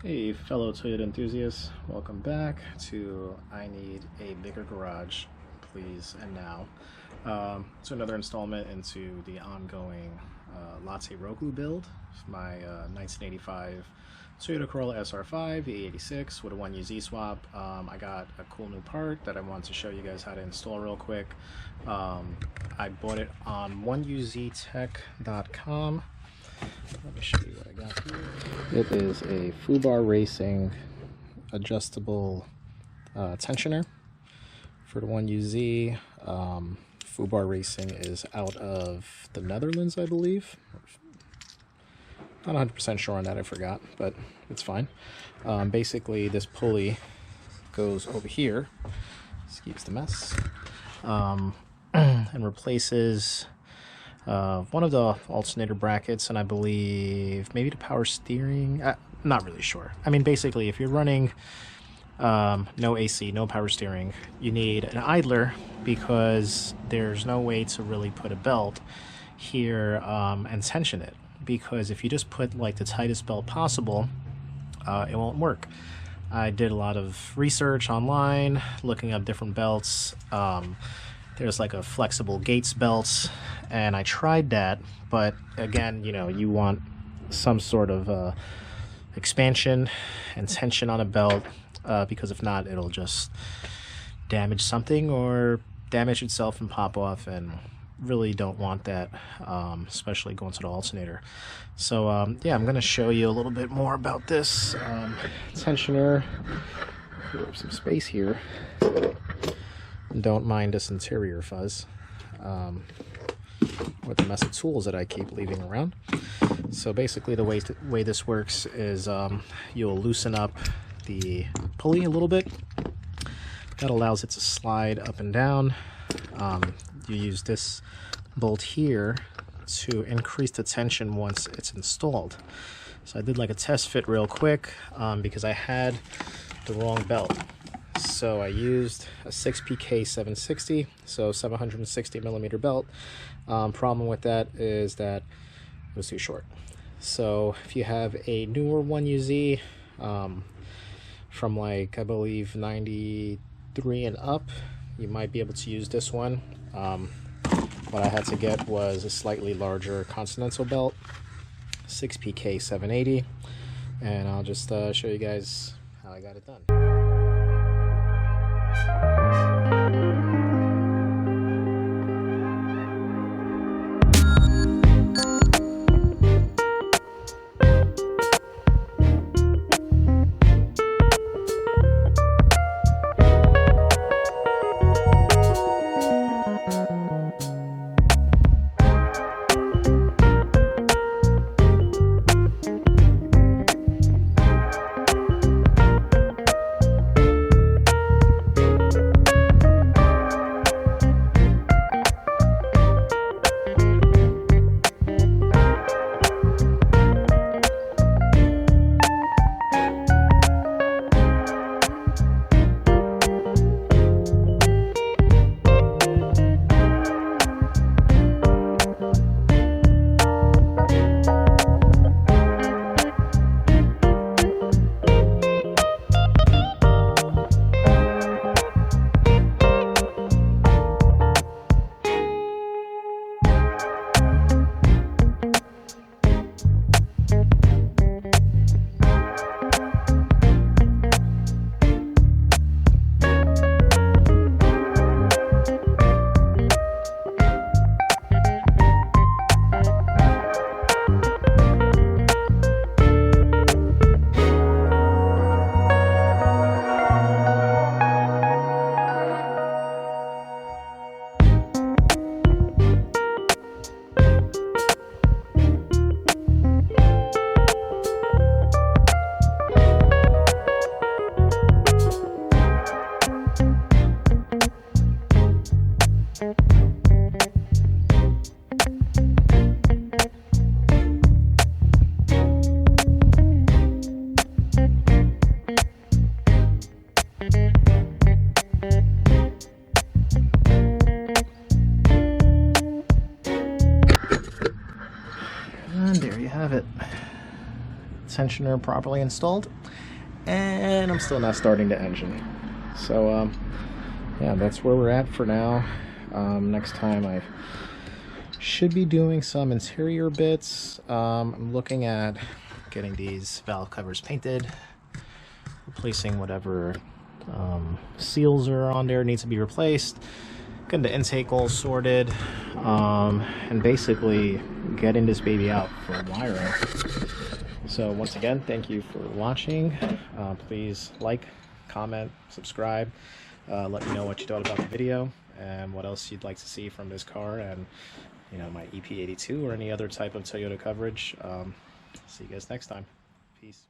Hey fellow Toyota enthusiasts, welcome back to I Need a Bigger Garage, Please and Now. So another installment into the ongoing Latte Roku build, my 1985 Toyota Corolla SR5 E86 with a 1UZ swap. I got a cool new part that I wanted to show you guys how to install real quick. I bought it on 1UZtech.com. Let me show you what I got here. It is a FUBAR Racing adjustable tensioner for the 1UZ. FUBAR Racing is out of the Netherlands, I believe. Not 100% sure on that, I forgot, but it's fine. Basically, this pulley goes over here, excuse the mess, and replaces one of the alternator brackets, and I believe maybe the power steering. Not really sure. I mean, basically, if you're running no AC, no power steering, you need an idler because there's no way to really put a belt here and tension it. Because if you just put like the tightest belt possible, it won't work. I did a lot of research online, looking up different belts. There's like a flexible Gates belt, and I tried that, but again, you know, you want some sort of expansion and tension on a belt, because if not, it'll just damage something or damage itself and pop off, and really don't want that, especially going to the alternator. So yeah, I'm gonna show you a little bit more about this tensioner. Clear up some space here. Don't mind this interior fuzz with the mess of tools that I keep leaving around. So basically the way this works is you'll loosen up the pulley a little bit. That allows it to slide up and down. You use this bolt here to increase the tension once it's installed. So I did like a test fit real quick because I had the wrong belt. So I used a 6PK 760, so 760 millimeter belt. Problem with that is that it was too short. So if you have a newer 1UZ from like, I believe 93 and up, you might be able to use this one. What I had to get was a slightly larger Continental belt, 6PK 780, and I'll just show you guys how I got it done. tensioner properly installed, and I'm still not starting the engine. So yeah, that's where we're at for now. Next time I should be doing some interior bits. I'm looking at getting these valve covers painted, replacing whatever seals are on there needs to be replaced, getting the intake holes sorted, and basically getting this baby out for wiring. So once again, thank you for watching. Please like, comment, subscribe, let me know what you thought about the video and what else you'd like to see from this car, and you know, my EP82 or any other type of Toyota coverage. See you guys next time. Peace.